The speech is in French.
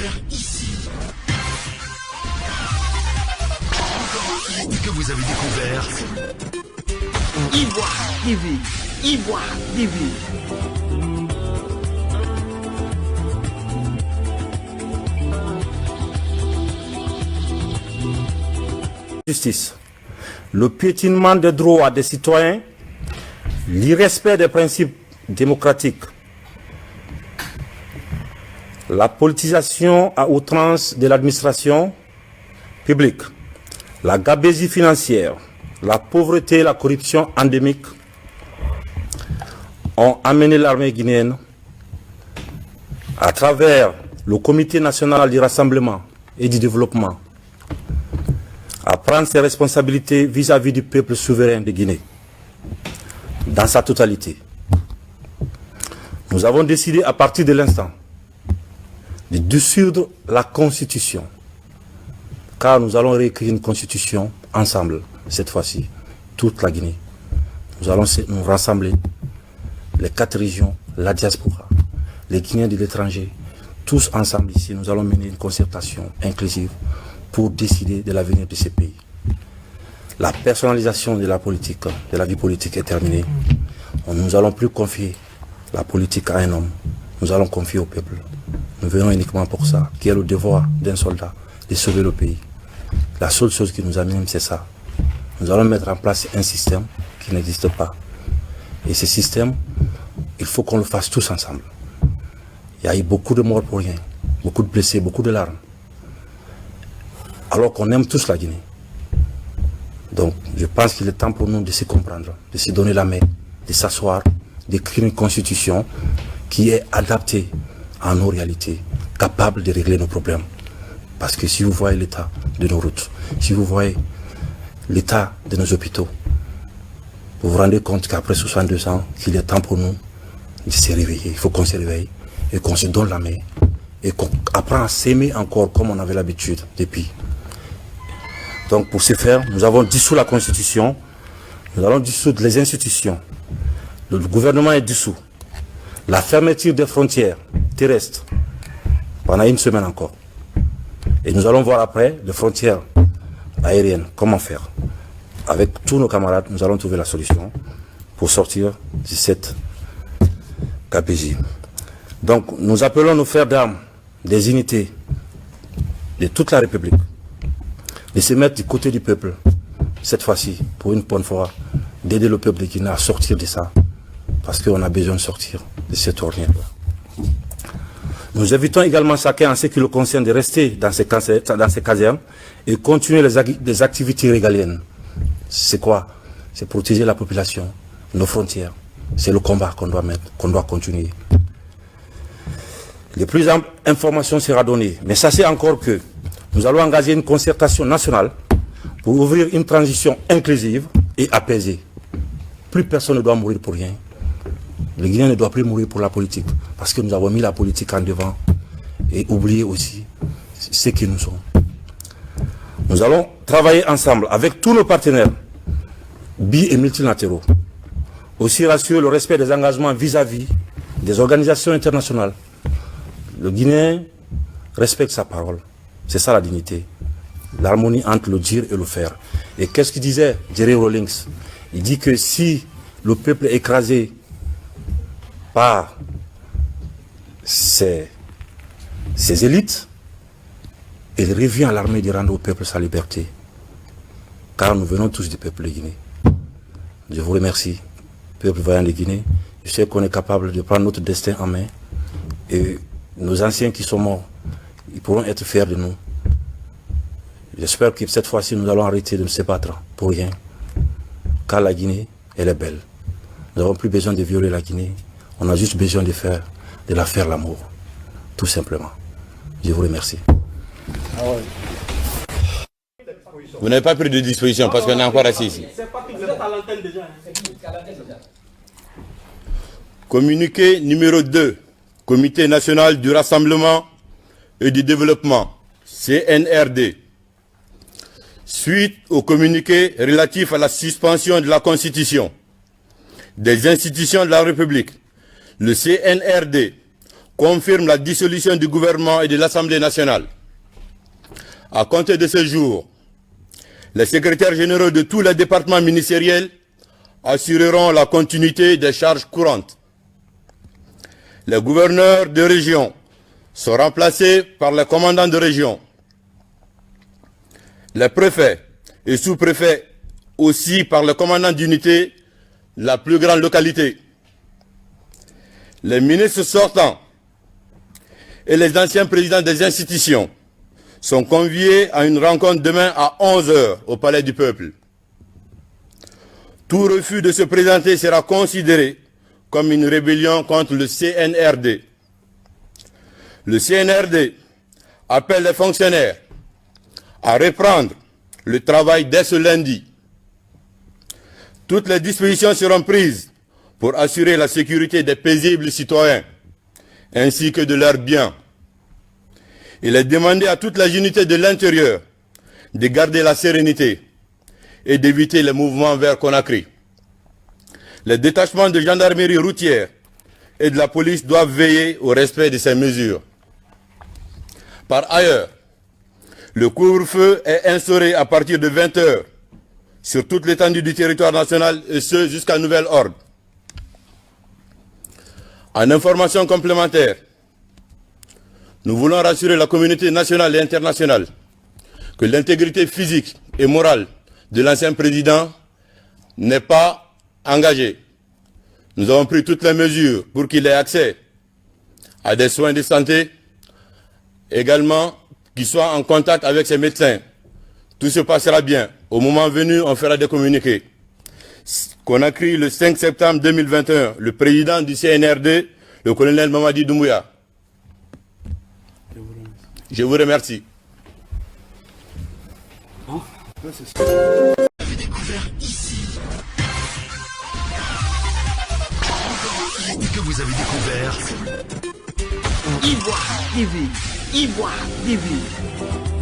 faire ici? Que vous avez découvert Ivoire TV. Ivoire TV. Justice, le piétinement des droits des citoyens, l'irrespect des principes démocratiques, la politisation à outrance de l'administration publique, la gabegie financière, la pauvreté et la corruption endémique ont amené l'armée guinéenne, à travers le Comité national du rassemblement et du développement, à prendre ses responsabilités vis-à-vis du peuple souverain de Guinée, dans sa totalité. Nous avons décidé à partir de l'instant de dissoudre la Constitution, car nous allons réécrire une Constitution ensemble, cette fois-ci, toute la Guinée. Nous allons nous rassembler, les 4 régions, la diaspora, les Guinéens de l'étranger, tous ensemble ici, nous allons mener une concertation inclusive pour décider de l'avenir de ces pays. La personnalisation de la politique, de la vie politique est terminée. Nous n'allons plus confier la politique à un homme, nous allons confier au peuple. Nous venons uniquement pour ça, qui est le devoir d'un soldat, de sauver le pays. La seule chose qui nous amène, c'est ça. Nous allons mettre en place un système qui n'existe pas. Et ce système, il faut qu'on le fasse tous ensemble. Il y a eu beaucoup de morts pour rien, beaucoup de blessés, beaucoup de larmes. Alors qu'on aime tous la Guinée. Donc, je pense qu'il est temps pour nous de se comprendre, de se donner la main, de s'asseoir, d'écrire une constitution qui est adaptée à nos réalités, capable de régler nos problèmes. Parce que si vous voyez l'état de nos routes, si vous voyez l'état de nos hôpitaux, vous vous rendez compte qu'après 62 ans, qu'il est temps pour nous de se réveiller. Il faut qu'on se réveille et qu'on se donne la main et qu'on apprend à s'aimer encore comme on avait l'habitude depuis. Donc pour ce faire, nous avons dissous la Constitution, nous allons dissoudre les institutions, le gouvernement est dissous, la fermeture des frontières terrestres pendant 1 semaine encore. Et nous allons voir après les frontières aériennes, comment faire. Avec tous nos camarades, nous allons trouver la solution pour sortir de cette gabegie. Donc nous appelons nos frères d'armes des unités de toute la République de se mettre du côté du peuple, cette fois-ci, pour une bonne fois, d'aider le peuple de Guinée à sortir de ça, parce qu'on a besoin de sortir de cette ornière-là. Nous invitons également chacun, en ce qui le concerne, de rester dans ces casernes et continuer les activités régaliennes. C'est quoi? C'est protéger la population, nos frontières. C'est le combat qu'on doit mettre, qu'on doit continuer. Les plus amples informations seront données, mais sachez encore que nous allons engager une concertation nationale pour ouvrir une transition inclusive et apaisée. Plus personne ne doit mourir pour rien. Le Guinéen ne doit plus mourir pour la politique, parce que nous avons mis la politique en devant et oublié aussi ce que nous sommes. Nous allons travailler ensemble avec tous nos partenaires, bi- et multilatéraux. Aussi rassurer le respect des engagements vis-à-vis des organisations internationales. Le Guinéen respecte sa parole. C'est ça la dignité. L'harmonie entre le dire et le faire. Et qu'est-ce qu'il disait Jerry Rawlings? Il dit que si le peuple est écrasé par ses élites, il revient à l'armée de rendre au peuple sa liberté. Car nous venons tous du peuple de Guinée. Je vous remercie, peuple vaillant de Guinée. Je sais qu'on est capable de prendre notre destin en main. Et nos anciens qui sont morts, ils pourront être fiers de nous. J'espère que cette fois-ci, nous allons arrêter de se battre pour rien. Car la Guinée, elle est belle. Nous n'avons plus besoin de violer la Guinée. On a juste besoin de la faire l'amour. Tout simplement. Je vous remercie. Vous n'avez pas pris de disposition parce qu'on est encore assis ici. Communiqué numéro 2. Comité national du rassemblement et du développement, CNRD. Suite au communiqué relatif à la suspension de la Constitution des institutions de la République, le CNRD confirme la dissolution du gouvernement et de l'Assemblée nationale. À compter de ce jour, les secrétaires généraux de tous les départements ministériels assureront la continuité des charges courantes. Les gouverneurs de région sont remplacés par les commandants de région. Les préfets et sous-préfets aussi par le commandant d'unité de la plus grande localité. Les ministres sortants et les anciens présidents des institutions sont conviés à une rencontre demain à 11 h au Palais du Peuple. Tout refus de se présenter sera considéré comme une rébellion contre le CNRD. Le CNRD appelle les fonctionnaires à reprendre le travail dès ce lundi. Toutes les dispositions seront prises pour assurer la sécurité des paisibles citoyens ainsi que de leurs biens. Il est demandé à toute la unité de l'intérieur de garder la sérénité et d'éviter les mouvements vers Conakry. Les détachements de gendarmerie routière et de la police doivent veiller au respect de ces mesures. Par ailleurs, le couvre-feu est instauré à partir de 20 h sur toute l'étendue du territoire national et ce jusqu'à nouvel ordre. En information complémentaire, nous voulons rassurer la communauté nationale et internationale que l'intégrité physique et morale de l'ancien président n'est pas engagée. Nous avons pris toutes les mesures pour qu'il ait accès à des soins de santé, également qu'il soit en contact avec ses médecins. Tout se passera bien. Au moment venu, on fera des communiqués. Conakry, le 5 septembre 2021, le président du CNRD, le colonel Mamadi Doumbouya. Je vous remercie. Vous avez découvert ici. Et que vous avez découvert Ivoire TV. Ivoire TV.